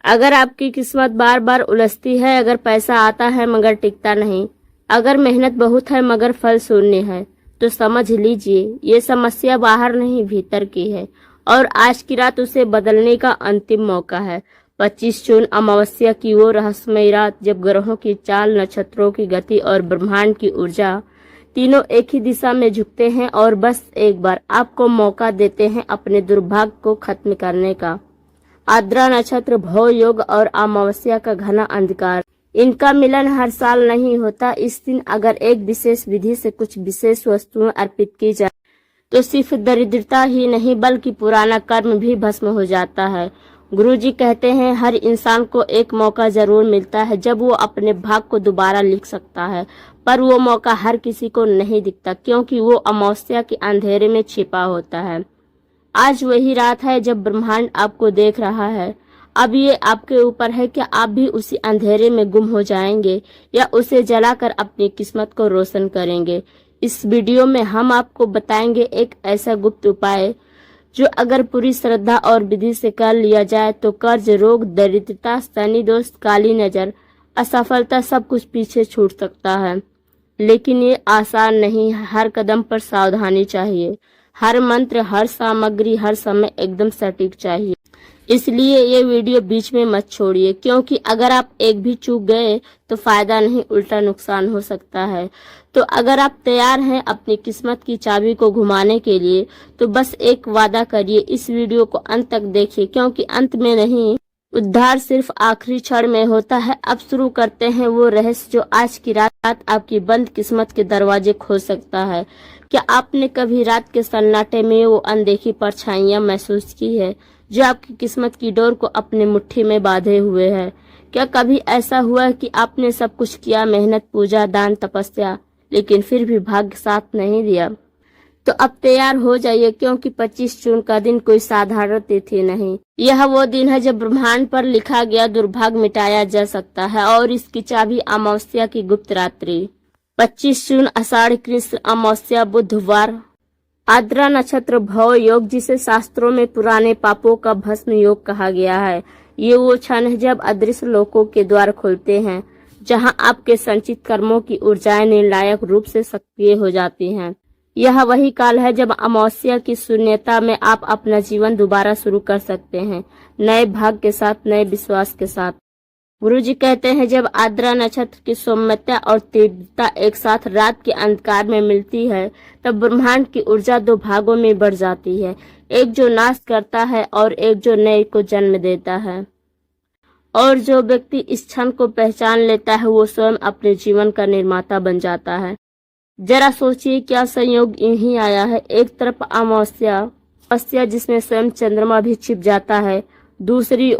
अगर आपकी किस्मत बार बार उलझती है, अगर पैसा आता है मगर टिकता नहीं, अगर मेहनत बहुत है मगर फल शून्य है, तो समझ लीजिए ये समस्या बाहर नहीं भीतर की है और आज की रात उसे बदलने का अंतिम मौका है। 25 जून अमावस्या की वो रहस्यमयी रात जब ग्रहों की चाल, नक्षत्रों की गति और ब्रह्मांड की ऊर्जा तीनों एक ही दिशा में झुकते हैं और बस एक बार आपको मौका देते हैं अपने दुर्भाग्य को खत्म करने का। आद्रा नक्षत्र, भव योग और अमावस्या का घना अंधकार, इनका मिलन हर साल नहीं होता। इस दिन अगर एक विशेष विधि से कुछ विशेष वस्तुएं अर्पित की जाए तो सिर्फ दरिद्रता ही नहीं बल्कि पुराना कर्म भी भस्म हो जाता है। गुरुजी कहते हैं हर इंसान को एक मौका जरूर मिलता है जब वो अपने भाग्य को दोबारा लिख सकता है, पर वो मौका हर किसी को नहीं दिखता क्योंकि वो अमावस्या के अंधेरे में छिपा होता है। आज वही रात है जब ब्रह्मांड आपको देख रहा है। अब ये आपके ऊपर है कि आप भी उसी अंधेरे में गुम हो जाएंगे या उसे जलाकर अपनी किस्मत को रोशन करेंगे। इस वीडियो में हम आपको बताएंगे एक ऐसा गुप्त उपाय जो अगर पूरी श्रद्धा और विधि से कर लिया जाए तो कर्ज, रोग, दरिद्रता, शनि दोष, काली नजर, असफलता सब कुछ पीछे छूट सकता है। लेकिन ये आसान नहीं है, हर कदम पर सावधानी चाहिए। हर मंत्र, हर सामग्री, हर समय एकदम सटीक चाहिए। इसलिए ये वीडियो बीच में मत छोड़िए क्योंकि अगर आप एक भी चूक गए तो फायदा नहीं उल्टा नुकसान हो सकता है। तो अगर आप तैयार हैं अपनी किस्मत की चाबी को घुमाने के लिए तो बस एक वादा करिए, इस वीडियो को अंत तक देखिए क्योंकि अंत में नहीं, उद्धार सिर्फ आखिरी क्षण में होता है। अब शुरू करते हैं वो रहस्य जो आज की रात आपकी बंद किस्मत के दरवाजे खोल सकता है। क्या आपने कभी रात के सन्नाटे में वो अनदेखी परछाइयां महसूस की है जो आपकी किस्मत की डोर को अपने मुट्ठी में बांधे हुए है? क्या कभी ऐसा हुआ है कि आपने सब कुछ किया, मेहनत, पूजा, दान, तपस्या, लेकिन फिर भी भाग्य साथ नहीं दिया? तो अब तैयार हो जाइए क्योंकि 25 जून का दिन कोई साधारण तिथि नहीं, यह वो दिन है जब ब्रह्मांड पर लिखा गया दुर्भाग्य मिटाया जा सकता है और इसकी चाबी अमावस्या की गुप्त रात्रि। 25 जून आषाढ़ कृष्ण अमावस्या, बुधवार, आद्रा नक्षत्र, भव योग जिसे शास्त्रों में पुराने पापों का भस्म योग कहा गया है। ये वो क्षण है जब अदृश्य लोकों के द्वार खुलते हैं, जहां आपके संचित कर्मों की ऊर्जाएं निर्णायक रूप से सक्रिय हो जाती हैं। यह वही काल है जब अमावस्या की शून्यता में आप अपना जीवन दोबारा शुरू कर सकते हैं, नए भाग्य के साथ, नए विश्वास के साथ। गुरुजी कहते हैं जब आद्रा नक्षत्र की सौम्यता और तीव्रता एक साथ रात के अंधकार में मिलती है तब ब्रह्मांड की ऊर्जा दो भागों में बढ़ जाती है, एक जो नाश करता है और एक जो नए को जन्म देता है। और जो व्यक्ति इस क्षण को पहचान लेता है वो स्वयं अपने जीवन का निर्माता बन जाता है। जरा सोचिए क्या संयोग यही आया है। एक तरफ अमावस्या जिसमें स्वयं चंद्रमा भी छिप जाता है, दूसरी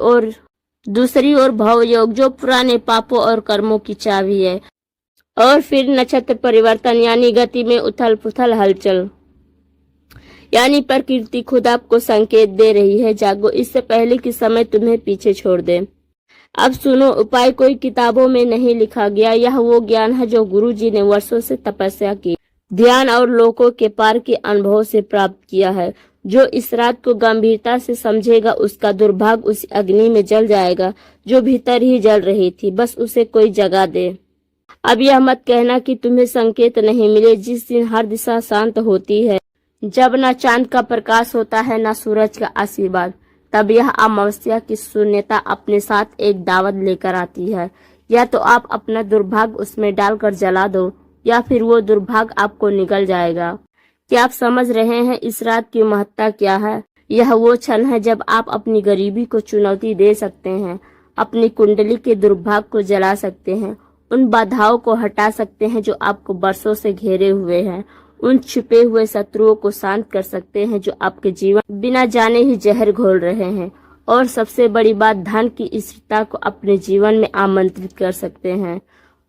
ओर भव योग जो पुराने पापों और कर्मों की चाबी है। और फिर नक्षत्र परिवर्तन यानी गति में उथल पुथल, हलचल, यानी प्रकृति खुद आपको संकेत दे रही है, जागो, इससे पहले कि समय तुम्हें पीछे छोड़ दे। अब सुनो, उपाय कोई किताबों में नहीं लिखा गया, यह वो ज्ञान है जो गुरु जी ने वर्षों से तपस्या की, ध्यान और लोकों के पार के अनुभव से प्राप्त किया है। जो इस रात को गंभीरता से समझेगा उसका दुर्भाग्य उसी अग्नि में जल जाएगा जो भीतर ही जल रही थी, बस उसे कोई जगा दे। अब यह मत कहना कि तुम्हें संकेत नहीं मिले। जिस दिन हर दिशा शांत होती है, जब न चांद का प्रकाश होता है न सूरज का आशीर्वाद, तब यह अमावस्या की शून्यता अपने साथ एक दावत लेकर आती है। या तो आप अपना दुर्भाग्य उसमें डालकर जला दो या फिर वो दुर्भाग्य आपको निगल जाएगा। क्या आप समझ रहे हैं इस रात की महत्ता क्या है? यह वो क्षण है जब आप अपनी गरीबी को चुनौती दे सकते हैं, अपनी कुंडली के दुर्भाग्य को जला सकते हैं, उन बाधाओं को हटा सकते हैं जो आपको बरसों से घेरे हुए हैं, उन छिपे हुए शत्रुओं को शांत कर सकते हैं जो आपके जीवन बिना जाने ही जहर घोल रहे हैं, और सबसे बड़ी बात, धन की स्थिरता को अपने जीवन में आमंत्रित कर सकते हैं।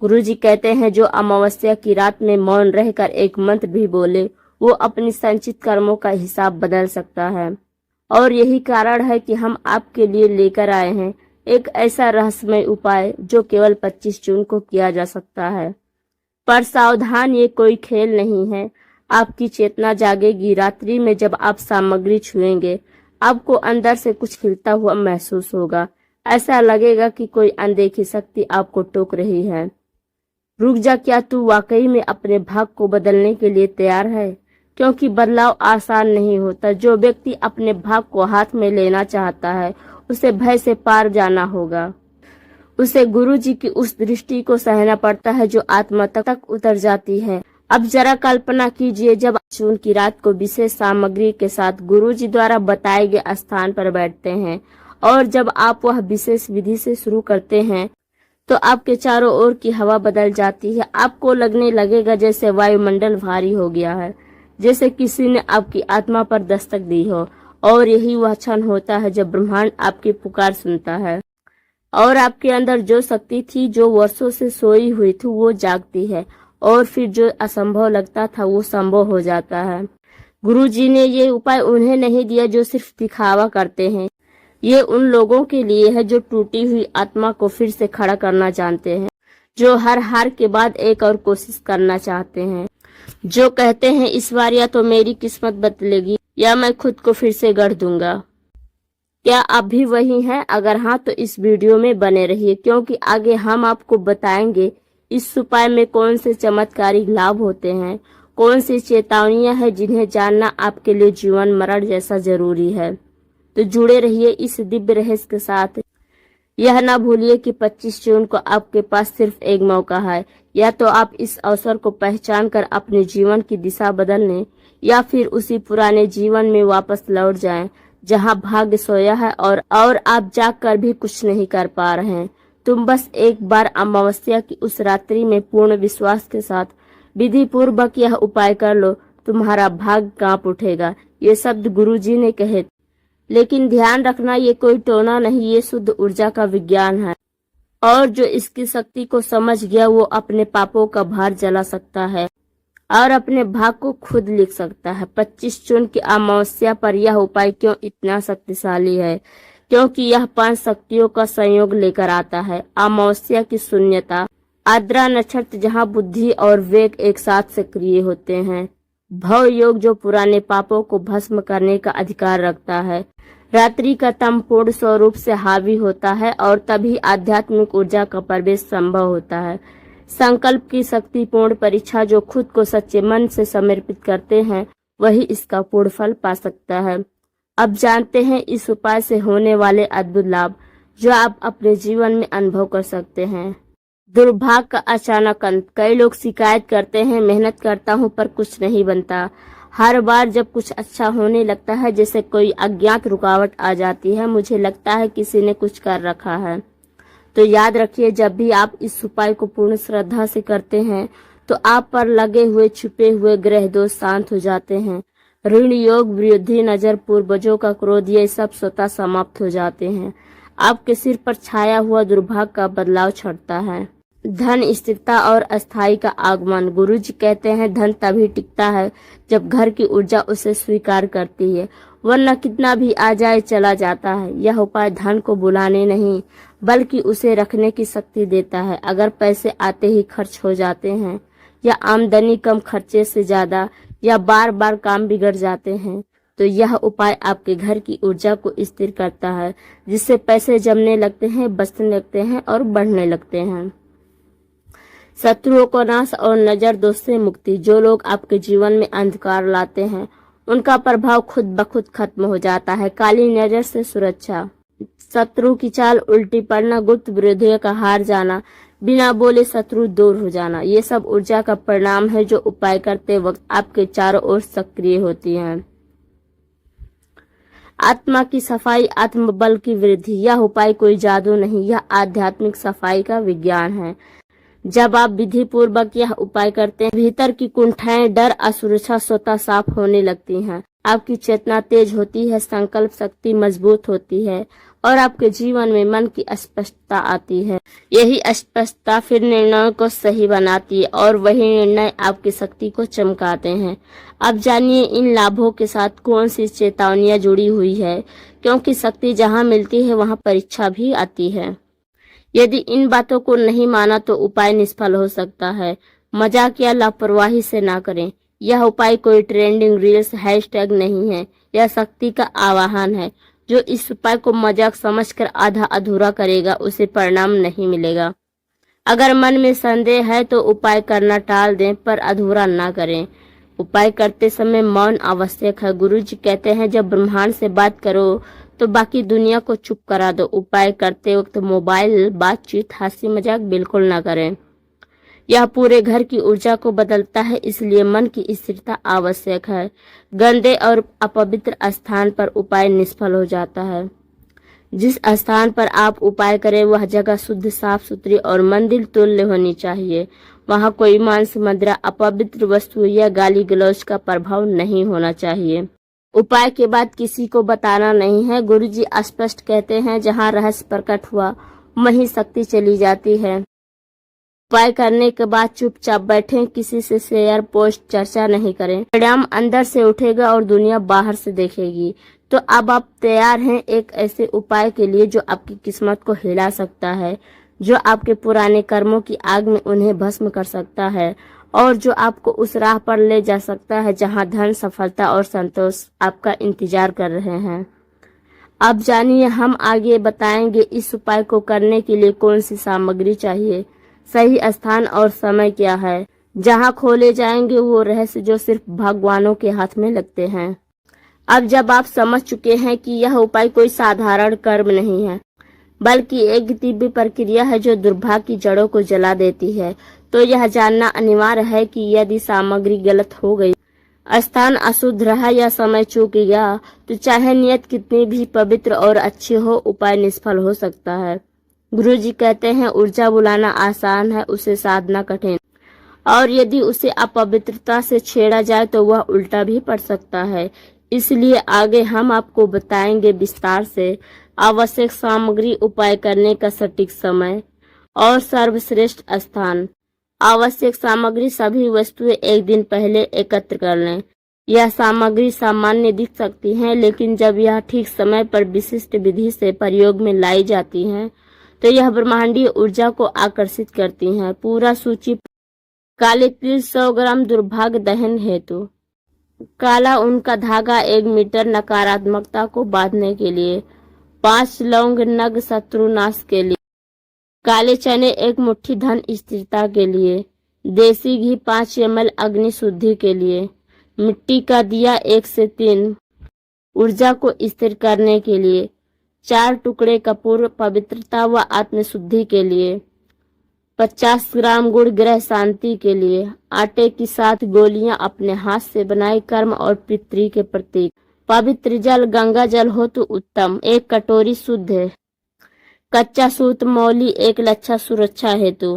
गुरुजी कहते हैं जो अमावस्या की रात में मौन रहकर एक मंत्र भी बोले वो अपनी संचित कर्मों का हिसाब बदल सकता है। और यही कारण है कि हम आपके लिए लेकर आए हैं एक ऐसा रहस्यमय उपाय जो केवल 25 जून को किया जा सकता है। पर सावधान, ये कोई खेल नहीं है। आपकी चेतना जागेगी रात्रि में जब आप सामग्री छुएंगे, आपको अंदर से कुछ हिलता हुआ महसूस होगा। ऐसा लगेगा कि कोई अनदेखी शक्ति आपको टोक रही है। रुक जा, क्या तू वाकई में अपने भाग को बदलने के लिए तैयार है? क्योंकि बदलाव आसान नहीं होता। जो व्यक्ति अपने भाग को हाथ में लेना चाहता है उसे भय से पार जाना होगा। उसे गुरु जी की उस दृष्टि को सहना पड़ता है जो आत्मा तक उतर जाती है। अब जरा कल्पना कीजिए, जब जून की रात को विशेष सामग्री के साथ गुरु जी द्वारा बताए गए स्थान पर बैठते हैं और जब आप वह विशेष विधि से शुरू करते हैं तो आपके चारों ओर की हवा बदल जाती है। आपको लगने लगेगा जैसे वायुमंडल भारी हो गया है, जैसे किसी ने आपकी आत्मा पर दस्तक दी हो। और यही वह क्षण होता है जब ब्रह्मांड आपकी पुकार सुनता है और आपके अंदर जो शक्ति थी, जो वर्षों से सोई हुई थी, वो जागती है और फिर जो असंभव लगता था वो संभव हो जाता है। गुरु जी ने ये उपाय उन्हें नहीं दिया जो सिर्फ दिखावा करते हैं। ये उन लोगों के लिए है जो टूटी हुई आत्मा को फिर से खड़ा करना जानते हैं, जो हर हार के बाद एक और कोशिश करना चाहते हैं, जो कहते हैं इस बार या तो मेरी किस्मत बदलेगी या मैं खुद को फिर से गढ़ दूंगा। क्या आप भी वही हैं? अगर हाँ तो इस वीडियो में बने रहिए, क्योंकि आगे हम आपको बताएंगे इस उपाय में कौन से चमत्कारी लाभ होते हैं, कौन सी चेतावनियां हैं जिन्हें जानना आपके लिए जीवन मरण जैसा जरूरी है। तो जुड़े रहिए इस दिव्य रहस्य के साथ। यह ना भूलिए कि 25 जून को आपके पास सिर्फ एक मौका है, या तो आप इस अवसर को पहचान कर अपने जीवन की दिशा बदल लें या फिर उसी पुराने जीवन में वापस लौट जाएं जहां भाग्य सोया है और आप जाग कर भी कुछ नहीं कर पा रहे हैं। तुम बस एक बार अमावस्या की उस रात्रि में पूर्ण विश्वास के साथ विधि पूर्वक यह उपाय कर लो, तुम्हारा भाग्य कांप उठेगा। ये शब्द गुरु जी ने कहे, लेकिन ध्यान रखना ये कोई टोना नहीं, ये शुद्ध ऊर्जा का विज्ञान है और जो इसकी शक्ति को समझ गया वो अपने पापों का भार जला सकता है और अपने भाग को खुद लिख सकता है। 25 जून की अमावस्या पर यह उपाय क्यों इतना शक्तिशाली है? क्योंकि यह 5 शक्तियों का संयोग लेकर आता है। अमावस्या की शून्यता, आद्रा नक्षत्र जहां बुद्धि और वेग एक साथ सक्रिय होते हैं, भव योग जो पुराने पापों को भस्म करने का अधिकार रखता है, रात्रि का तम पूर्ण स्वरूप से हावी होता है और तभी आध्यात्मिक ऊर्जा का प्रवेश संभव होता है, संकल्प की शक्तिपूर्ण परीक्षा जो खुद को सच्चे मन से समर्पित करते हैं वही इसका पूर्ण फल पा सकता है। अब जानते हैं इस उपाय से होने वाले अद्भुत लाभ जो आप अपने जीवन में अनुभव कर सकते हैं। दुर्भाग्य का अचानक अंत। कई लोग शिकायत करते हैं, मेहनत करता हूँ पर कुछ नहीं बनता। हर बार जब कुछ अच्छा होने लगता है जैसे कोई अज्ञात रुकावट आ जाती है, मुझे लगता है किसी ने कुछ कर रखा है। तो याद रखिए, जब भी आप इस उपाय को पूर्ण श्रद्धा से करते हैं तो आप पर लगे हुए छुपे हुए ग्रह दोष शांत हो जाते हैं। ऋण योग, वृद्धि, नजर, पूर्वजों का क्रोध, ये सब स्वतः समाप्त हो जाते हैं। आपके सिर पर छाया हुआ दुर्भाग्य का बदलाव छटता है। धन, स्थिरता और अस्थाई का आगमन। गुरु जी कहते हैं धन तभी टिकता है जब घर की ऊर्जा उसे स्वीकार करती है, वरना कितना भी आ जाए चला जाता है। यह उपाय धन को बुलाने नहीं बल्कि उसे रखने की शक्ति देता है। अगर पैसे आते ही खर्च हो जाते हैं या आमदनी कम खर्चे से ज्यादा या बार बार काम बिगड़ जाते हैं तो यह उपाय आपके घर की ऊर्जा को स्थिर करता है, जिससे पैसे जमने लगते हैं, बचने लगते हैं और बढ़ने लगते हैं। शत्रुओं को नाश और नजर दोष से मुक्ति। जो लोग आपके जीवन में अंधकार लाते हैं उनका प्रभाव खुद ब खुद खत्म हो जाता है। काली नजर से सुरक्षा, शत्रु की चाल उल्टी पड़ना, गुप्त विरोधियों का हार जाना, बिना बोले शत्रु दूर हो जाना, ये सब ऊर्जा का परिणाम है जो उपाय करते वक्त आपके चारों ओर सक्रिय होती है। आत्मा की सफाई, आत्मबल की वृद्धि। यह उपाय कोई जादू नहीं, यह आध्यात्मिक सफाई का विज्ञान है। जब आप विधि पूर्वक यह उपाय करते हैं, भीतर की कुंठाएं, डर, असुरक्षा स्वतः साफ होने लगती हैं। आपकी चेतना तेज होती है, संकल्प शक्ति मजबूत होती है और आपके जीवन में मन की स्पष्टता आती है। यही स्पष्टता फिर निर्णयों को सही बनाती है और वही निर्णय आपकी शक्ति को चमकाते हैं। अब जानिए इन लाभों के साथ कौन सी चेतावनियां जुड़ी हुई है, क्योंकि शक्ति जहां मिलती है वहां परीक्षा भी आती है। यदि इन बातों को नहीं माना तो उपाय निष्फल हो सकता है। मजाक या लापरवाही से ना करें। यह उपाय कोई ट्रेंडिंग रील्स हैशटैग नहीं है, यह शक्ति का आवाहन है जो इस उपाय को मजाक समझकर आधा अधूरा करेगा उसे परिणाम नहीं मिलेगा। अगर मन में संदेह है तो उपाय करना टाल दें, पर अधूरा ना करें। उपाय करते समय मौन आवश्यक है। गुरुजी कहते हैं जब ब्रह्मांड से बात करो तो बाकी दुनिया को चुप करा दो। उपाय करते वक्त मोबाइल, बातचीत, हंसी मजाक बिल्कुल ना करें। यह पूरे घर की ऊर्जा को बदलता है, इसलिए मन की स्थिरता आवश्यक है। गंदे और अपवित्र स्थान पर उपाय निष्फल हो जाता है। जिस स्थान पर आप उपाय करें वह जगह शुद्ध, साफ सुथरी और मंदिर तुल्य होनी चाहिए। वहां कोई मांस, मदिरा, अपवित्र वस्तु या गाली गलौज का प्रभाव नहीं होना चाहिए। उपाय के बाद किसी को बताना नहीं है। गुरुजी स्पष्ट कहते हैं जहां रहस्य प्रकट हुआ वहीं शक्ति चली जाती है। उपाय करने के बाद चुपचाप बैठें, किसी से शेयर, पोस्ट, चर्चा नहीं करें। परिणाम अंदर से उठेगा और दुनिया बाहर से देखेगी। तो अब आप तैयार हैं एक ऐसे उपाय के लिए जो आपकी किस्मत को हिला सकता है, जो आपके पुराने कर्मों की आग में उन्हें भस्म कर सकता है और जो आपको उस राह पर ले जा सकता है जहां धन, सफलता और संतोष आपका इंतजार कर रहे हैं। अब जानिए, हम आगे बताएंगे इस उपाय को करने के लिए कौन सी सामग्री चाहिए, सही स्थान और समय क्या है। जहां खोले जाएंगे वो रहस्य जो सिर्फ भगवानों के हाथ में लगते हैं। अब जब आप समझ चुके हैं कि यह उपाय कोई साधारण कर्म नहीं है बल्कि एक दिव्य प्रक्रिया है जो दुर्भाग्य की जड़ों को जला देती है, तो यह जानना अनिवार्य है कि यदि सामग्री गलत हो गई, स्थान अशुद्ध रहा या समय चूक गया, तो चाहे नियत कितनी भी पवित्र और अच्छी हो, उपाय निष्फल हो सकता है। गुरुजी कहते हैं ऊर्जा बुलाना आसान है, उसे साधना कठिन, और यदि उसे अपवित्रता से छेड़ा जाए तो वह उल्टा भी पड़ सकता है। इसलिए आगे हम आपको बताएंगे विस्तार से आवश्यक सामग्री, उपाय करने का सटीक समय और सर्वश्रेष्ठ स्थान। आवश्यक सामग्री सभी वस्तुएं एक दिन पहले एकत्र कर लें। यह सामग्री सामान्य दिख सकती है, लेकिन जब यह ठीक समय पर विशिष्ट विधि से प्रयोग में लाई जाती हैं तो यह ब्रह्मांडीय ऊर्जा को आकर्षित करती हैं। पूरा सूची: काले तिल 100 ग्राम दुर्भाग्य दहन हेतु, काला ऊन का धागा 1 मीटर नकारात्मकता को बांधने के लिए, 5 लौंग नग शत्रुनाश के लिए, काले चने 1 मुट्ठी धन स्थिरता के लिए, देसी घी 5 ml अग्नि शुद्धि के लिए, मिट्टी का दिया 1 से 3 ऊर्जा को स्थिर करने के लिए, 4 टुकड़े कपूर पवित्रता व आत्मशुद्धि के लिए, 50 ग्राम गुड़ ग्रह शांति के लिए, आटे की 7 गोलियां अपने हाथ से बनाई कर्म और पितृ के प्रतीक, पवित्र जल गंगा जल हो तो उत्तम, 1 कटोरी शुद्ध है, कच्चा सूत मौली 1 लच्छा सुरक्षा हेतु,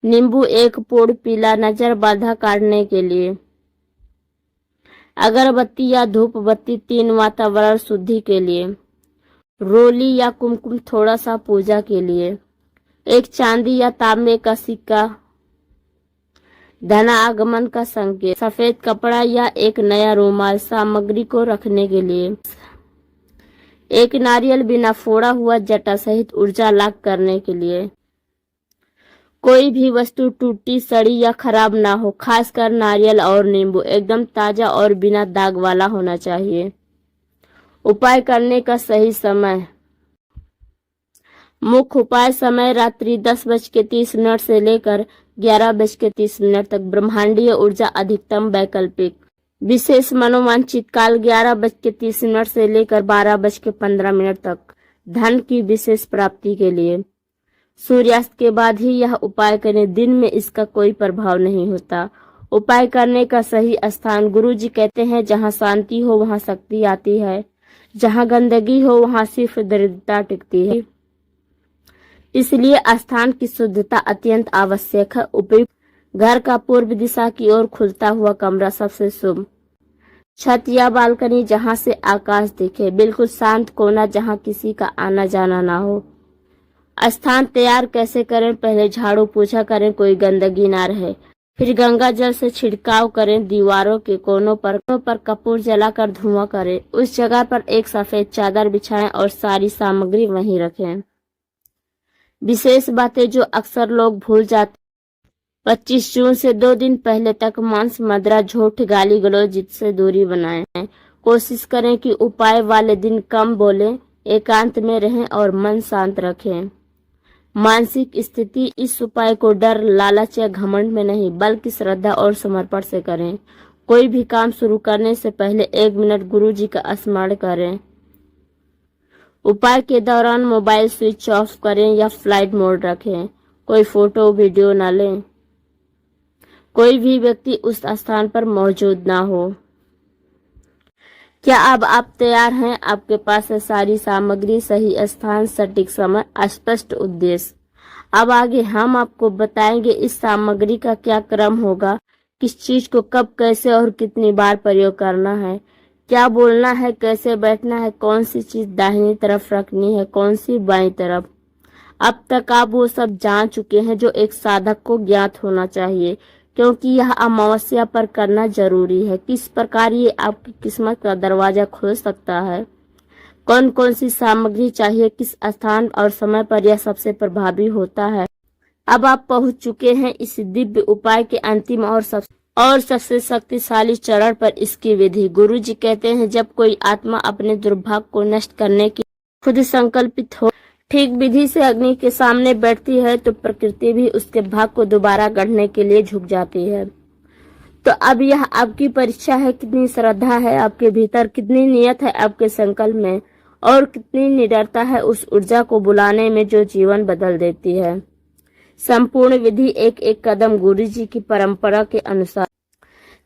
नींबू 1 पोड़ पीला नजर बाधा काटने के लिए, अगरबत्ती या धूप बत्ती 3 वातावरण शुद्धि के लिए, रोली या कुमकुम थोड़ा सा पूजा के लिए, 1 चांदी या तांबे का सिक्का धनागमन का संकेत, सफेद कपड़ा या 1 नया रूमाल सामग्री को रखने के लिए, 1 नारियल बिना फोड़ा हुआ जटा सहित ऊर्जा लाभ करने के लिए। कोई भी वस्तु टूटी, सड़ी या खराब ना हो, खासकर नारियल और नींबू एकदम ताजा और बिना दाग वाला होना चाहिए। उपाय करने का सही समय: मुख्य उपाय समय रात्रि 10:30 से लेकर 11:30 तक। ब्रह्मांडीय ऊर्जा अधिकतम वैकल्पिक। विशेष मनोवांछित काल 11:30 से लेकर 12:15 तक। धन की विशेष प्राप्ति के लिए सूर्यास्त के बाद ही यह उपाय करें, दिन में इसका कोई प्रभाव नहीं होता। उपाय करने का सही स्थान: गुरुजी कहते हैं जहाँ शांति हो वहाँ शक्ति आती है, जहाँ गंदगी हो वहाँ सिर्फ दरिद्रता टिकती है। इसलिए स्थान की शुद्धता अत्यंत आवश्यक है। उपयुक्त घर का पूर्व दिशा की ओर खुलता हुआ कमरा सबसे शुभ। छत या बालकनी जहां से आकाश दिखे। बिल्कुल शांत कोना जहां किसी का आना जाना ना हो। स्थान तैयार कैसे करें? पहले झाड़ू पोछा करें, कोई गंदगी ना रहे। फिर गंगा जल से छिड़काव करें। दीवारों के कोनों पर कपूर जलाकर धुआं करें। उस जगह पर एक सफेद चादर बिछाएं और सारी सामग्री वहीं रखें। विशेष बातें जो अक्सर लोग भूल जाते: 25 जून से 2 दिन पहले तक मांस, मदिरा, झूठ, गाली गलौज से दूरी बनाएं। कोशिश करें कि उपाय वाले दिन कम बोलें, एकांत में रहें और मन शांत रखें। मानसिक स्थिति इस उपाय को डर, लालच या घमंड में नहीं बल्कि श्रद्धा और समर्पण से करें। कोई भी काम शुरू करने से पहले 1 मिनट गुरु जी का स्मरण करें। उपाय के दौरान मोबाइल स्विच ऑफ करें या फ्लाइट मोड रखें। कोई फोटो वीडियो न लें। कोई भी व्यक्ति उस स्थान पर मौजूद ना हो। क्या अब आप तैयार हैं? आपके पास है सारी सामग्री, सही स्थान, सटीक समय, स्पष्ट उद्देश्य। अब आगे हम आपको बताएंगे इस सामग्री का क्या क्रम होगा, किस चीज को कब, कैसे और कितनी बार प्रयोग करना है, क्या बोलना है, कैसे बैठना है, कौन सी चीज दाहिनी तरफ रखनी है, कौन सी बाईं तरफ। अब तक आप वो सब जान चुके हैं जो एक साधक को ज्ञात होना चाहिए, क्योंकि यह अमावस्या पर करना जरूरी है। किस प्रकार ये आपकी किस्मत का दरवाजा खोल सकता है, कौन कौन सी सामग्री चाहिए, किस स्थान और समय पर यह सबसे प्रभावी होता है। अब आप पहुंच चुके हैं इस दिव्य उपाय के अंतिम और सबसे शक्तिशाली चरण पर। इसकी विधि गुरु जी कहते हैं, जब कोई आत्मा अपने दुर्भाग्य को नष्ट करने की खुद संकल्पित हो, ठीक विधि से अग्नि के सामने बैठती है, तो प्रकृति भी उसके भाग को दोबारा गढ़ने के लिए झुक जाती है। तो अब यह आपकी परीक्षा है, कितनी श्रद्धा है आपके भीतर, कितनी नियत है आपके संकल्प में, और कितनी निडरता है उस ऊर्जा को बुलाने में जो जीवन बदल देती है। संपूर्ण विधि एक एक कदम गुरु जी की परंपरा के अनुसार।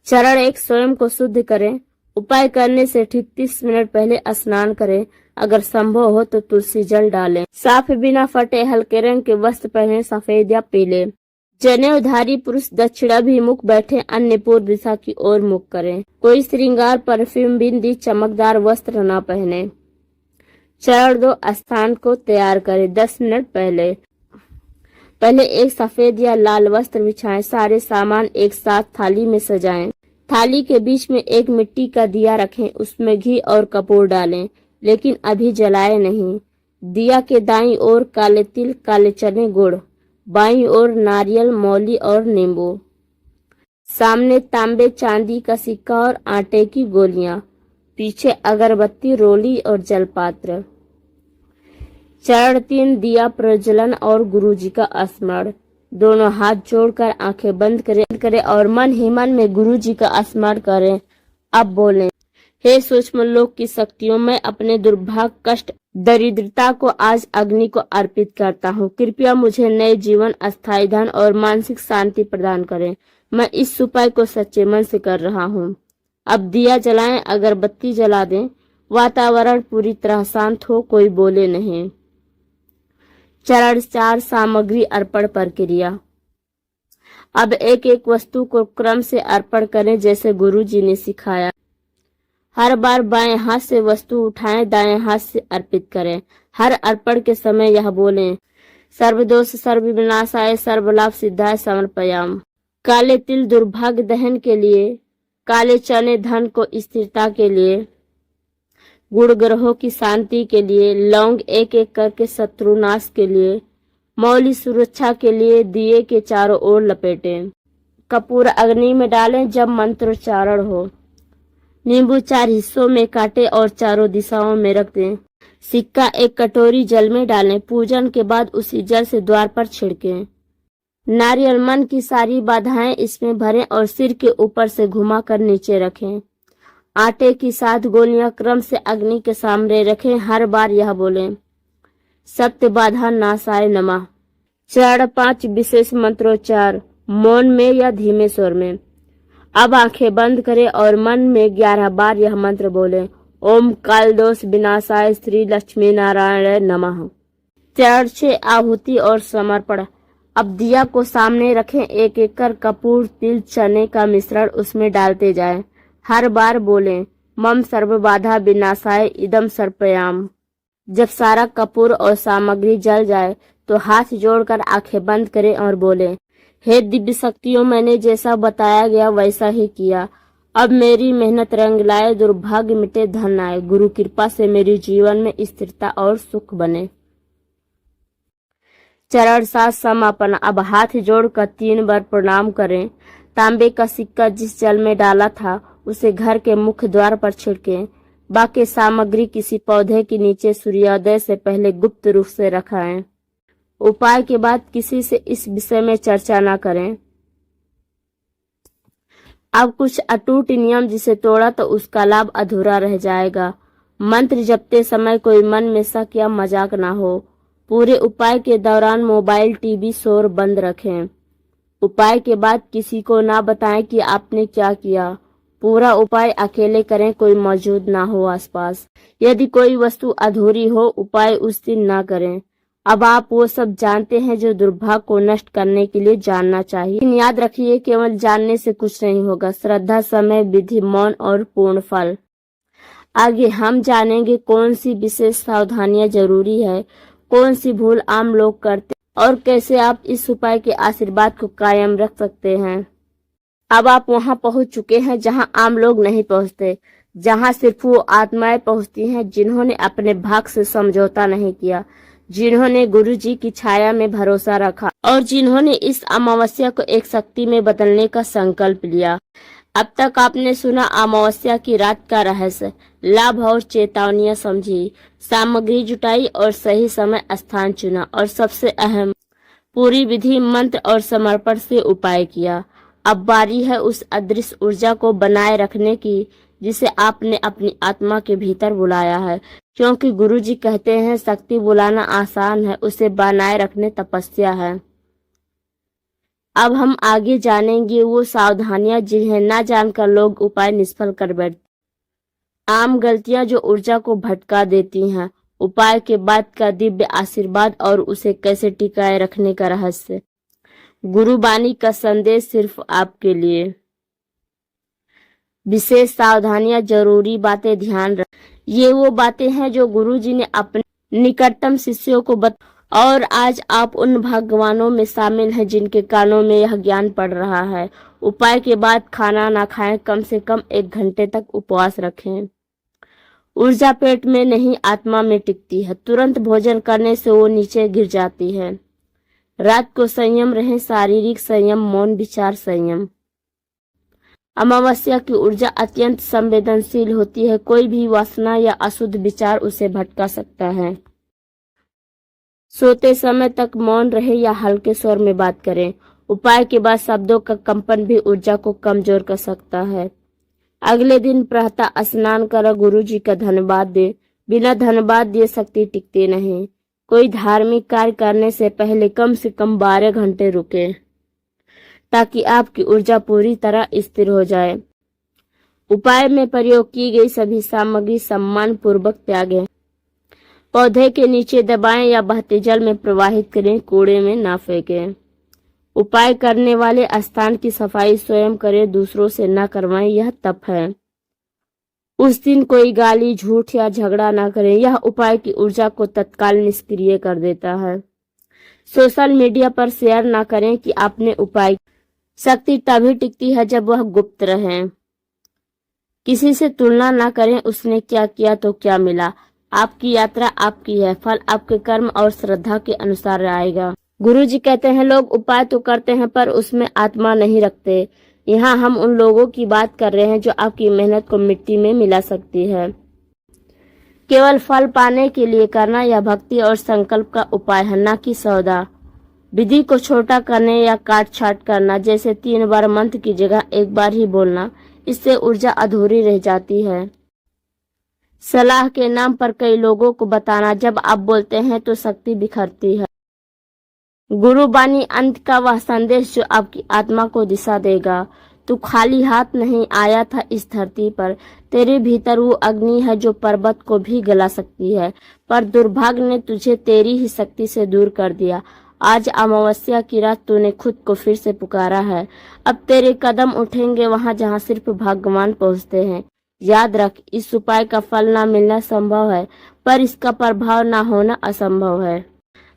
चरण 1, स्वयं को शुद्ध करें। उपाय करने से ठीक 30 मिनट पहले स्नान करें। अगर संभव हो तो तुलसी जल डालें। साफ बिना फटे हल्के रंग के वस्त्र पहने, सफेद या पीले। जनेऊधारी पुरुष दक्षिणाभिमुख बैठे, अन्य पूर्व दिशा की ओर मुख करें। कोई श्रृंगार, परफ्यूम, बिंदी, चमकदार वस्त्र न पहने। चरण 2, स्थान को तैयार करें। 10 मिनट पहले एक सफेद या लाल वस्त्र बिछाएं। सारे सामान एक साथ थाली में सजाएं। थाली के बीच में एक मिट्टी का दिया रखें, उसमें घी और कपूर डालें, लेकिन अभी जलाए नहीं। दिया के दाईं ओर काले तिल, काले चने, गुड़, बाईं ओर नारियल, मौली और नींबू। सामने तांबे चांदी का सिक्का और आटे की गोलियां। पीछे अगरबत्ती, रोली और जलपात्र। चरण 3, दिया प्रज्वलन और गुरु जी का स्मरण। दोनों हाथ जोड़कर आंखें बंद करें और मन ही मन में गुरु जी का स्मरण करें। अब बोलें, हे सूक्ष्म लोक की शक्तियों, मैं अपने दुर्भाग्य, कष्ट, दरिद्रता को आज अग्नि को अर्पित करता हूँ। कृपया मुझे नए जीवन, अस्थायी धन और मानसिक शांति प्रदान करें। मैं इस उपाय को सच्चे मन से कर रहा हूँ। अब दिया जलाएं, अगरबत्ती जला दें। वातावरण पूरी तरह शांत हो, कोई बोले नहीं। चरण 4, सामग्री अर्पण प्रक्रिया। अब एक एक वस्तु को क्रम से अर्पण करें जैसे गुरु जी ने सिखाया। हर बार बाएं हाथ से वस्तु उठाएं, दाएं हाथ से अर्पित करें। हर अर्पण के समय यह बोलें, सर्वदोष सर्वविनाशाय सर्वलाभ सिद्धाय समर्पयाम। काले तिल दुर्भाग्य दहन के लिए, काले चने धन को स्थिरता के लिए, गुड़ ग्रहों की शांति के लिए, लौंग एक एक करके शत्रुनाश के लिए, मौली सुरक्षा के लिए। दिए के चारों ओर लपेटें। कपूर अग्नि में डालें जब मंत्रोच्चारण हो। नींबू 4 हिस्सों में काटें और चारों दिशाओं में रख दें। सिक्का एक कटोरी जल में डालें। पूजन के बाद उसी जल से द्वार पर छिड़कें। नारियल, मन की सारी बाधाएं इसमें भरें और सिर के ऊपर से घुमाकर नीचे रखें। आटे की 7 गोलियां क्रम से अग्नि के सामने रखें। हर बार यह बोलें, सत्य बाधा नाशाय नमः। चरण 5, विशेष मंत्रोच्चार, मौन में या धीमे स्वर में। अब आंखें बंद करें और मन में 11 बार यह मंत्र बोलें, ओम काल दोष विनाशाय श्री लक्ष्मी नारायण नमः। चरण 6, आहुति और समर्पण। अब दिया को सामने रखें। एक एक कर कपूर, तिल, चने का मिश्रण उसमें डालते जाएं। हर बार बोलें, मम सर्व बाधा विनाशाय इदम सर्पयाम। जब सारा कपूर और सामग्री जल जाए तो हाथ जोड़कर आंखें बंद करें और बोलें, हे दिव्य शक्तियों, मैंने जैसा बताया गया वैसा ही किया। अब मेरी मेहनत रंग लाए, दुर्भाग्य मिटे, धन आए। गुरु कृपा से मेरे जीवन में स्थिरता और सुख बने। चरण 7, समापन। अब हाथ जोड़कर 3 बार प्रणाम करें। तांबे का सिक्का जिस जल में डाला था उसे घर के मुख्य द्वार पर छिड़कें। बाकी सामग्री किसी पौधे के नीचे सूर्योदय से पहले गुप्त रूप से रखें। उपाय के बाद किसी से इस विषय में चर्चा न करें। अब कुछ अटूट नियम जिसे तोड़ा तो उसका लाभ अधूरा रह जाएगा। मंत्र जपते समय कोई मन में शक या मजाक ना हो। पूरे उपाय के दौरान मोबाइल, टीवी, शोर बंद रखें। उपाय के बाद किसी को ना बताएं कि आपने क्या किया। पूरा उपाय अकेले करें, कोई मौजूद ना हो आसपास। यदि कोई वस्तु अधूरी हो, उपाय उस दिन ना करें। अब आप वो सब जानते हैं जो दुर्भाग्य को नष्ट करने के लिए जानना चाहिए। लेकिन याद रखिए, केवल जानने से कुछ नहीं होगा। श्रद्धा, समय, विधि, मौन और पूर्ण फल। आगे हम जानेंगे कौन सी विशेष सावधानियां जरूरी है, कौन सी भूल आम लोग करते और कैसे आप इस उपाय के आशीर्वाद को कायम रख सकते हैं। अब आप वहां पहुंच चुके हैं जहां आम लोग नहीं पहुंचते, जहां सिर्फ वो आत्माएं पहुंचती हैं जिन्होंने अपने भाग से समझौता नहीं किया, जिन्होंने गुरु जी की छाया में भरोसा रखा और जिन्होंने इस अमावस्या को एक शक्ति में बदलने का संकल्प लिया। अब तक आपने सुना अमावस्या की रात का रहस्य, लाभ और चेतावनियां समझी, सामग्री जुटाई और सही समय स्थान चुना और सबसे अहम पूरी विधि, मंत्र और समर्पण से उपाय किया। अब बारी है उस अदृश्य ऊर्जा को बनाए रखने की जिसे आपने अपनी आत्मा के भीतर बुलाया है, क्योंकि गुरुजी कहते हैं शक्ति बुलाना आसान है, उसे बनाए रखने तपस्या है। अब हम आगे जानेंगे वो सावधानियां जिन्हें ना जानकर लोग उपाय निष्फल कर बैठते। आम गलतियां जो ऊर्जा को भटका देती हैं, उपाय के बाद का दिव्य आशीर्वाद और उसे कैसे टिकाए रखने का रहस्य। गुरुबानी का संदेश सिर्फ आपके लिए। विशेष सावधानियां, जरूरी बातें ध्यान रख। ये वो बातें हैं जो गुरुजी ने अपने निकटतम शिष्यों को और आज आप उन भगवानों में शामिल हैं जिनके कानों में यह ज्ञान पड़ रहा है। उपाय के बाद खाना ना खाएं, कम से कम 1 घंटे तक उपवास रखें। ऊर्जा पेट में नहीं, आत्मा में टिकती है। तुरंत भोजन करने से वो नीचे गिर जाती है। रात को संयम रहें, शारीरिक संयम, मौन, विचार संयम। अमावस्या की ऊर्जा अत्यंत संवेदनशील होती है, कोई भी वासना या अशुद्ध विचार उसे भटका सकता है। सोते समय तक मौन रहे या हल्के स्वर में बात करें। उपाय के बाद शब्दों का कंपन भी ऊर्जा को कमजोर कर सकता है। अगले दिन प्रातः स्नान कर गुरु जी का धन्यवाद दे। बिना धन्यवाद दिए शक्ति टिकती नहीं। कोई धार्मिक कार्य करने से पहले कम से कम 12 घंटे रुके ताकि आपकी ऊर्जा पूरी तरह स्थिर हो जाए। उपाय में प्रयोग की गई सभी सामग्री सम्मान पूर्वक त्यागें। पौधे के नीचे दबाएं या बहते जल में प्रवाहित करें, कूड़े में ना फेंकें। उपाय करने वाले स्थान की सफाई स्वयं करें, दूसरों से ना करवाएं, यह तप है। उस दिन कोई गाली, झूठ या झगड़ा ना करें, यह उपाय की ऊर्जा को तत्काल निष्क्रिय कर देता है। सोशल मीडिया पर शेयर ना करें कि आपने उपाय। शक्ति तभी टिकती है जब वह गुप्त रहे। किसी से तुलना ना करें, उसने क्या किया तो क्या मिला। आपकी यात्रा आपकी है, फल आपके कर्म और श्रद्धा के अनुसार आएगा। गुरु जी कहते हैं लोग उपाय तो करते हैं पर उसमें आत्मा नहीं रखते। यहाँ हम उन लोगों की बात कर रहे हैं जो आपकी मेहनत को मिट्टी में मिला सकती है। केवल फल पाने के लिए करना यह भक्ति और संकल्प का उपाय है, ना कि सौदा। विधि को छोटा करने या काट छाट करना, जैसे 3 बार मंत्र की जगह 1 बार ही बोलना, इससे ऊर्जा अधूरी रह जाती है। सलाह के नाम पर कई लोगों को बताना, जब आप बोलते हैं तो शक्ति बिखरती है। गुरुबानी अंत का वह संदेश जो आपकी आत्मा को दिशा देगा। तू खाली हाथ नहीं आया था इस धरती पर। तेरे भीतर वो अग्नि है जो पर्वत को भी गला सकती है, पर दुर्भाग्य ने तुझे तेरी ही शक्ति से दूर कर दिया। आज अमावस्या की रात तूने खुद को फिर से पुकारा है। अब तेरे कदम उठेंगे वहां जहां सिर्फ भगवान पहुंचते हैं। याद रख, इस उपाय का फल ना मिलना संभव है, पर इसका प्रभाव ना होना असंभव है।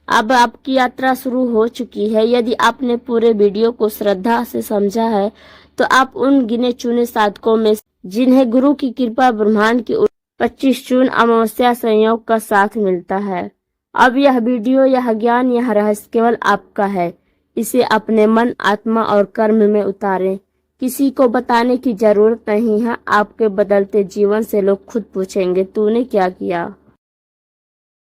अब आपकी यात्रा शुरू हो चुकी है। यदि आपने पूरे वीडियो को श्रद्धा से समझा है तो आप उन गिने चुने साधकों में जिन्हें गुरु की कृपा, ब्रह्मांड की 25 जून अमावस्या संयोग का साथ मिलता है। अब यह वीडियो, यह ज्ञान, यह रहस्य केवल आपका है। इसे अपने मन, आत्मा और कर्म में उतारें। किसी को बताने की जरूरत नहीं है, आपके बदलते जीवन से लोग खुद पूछेंगे तूने क्या किया।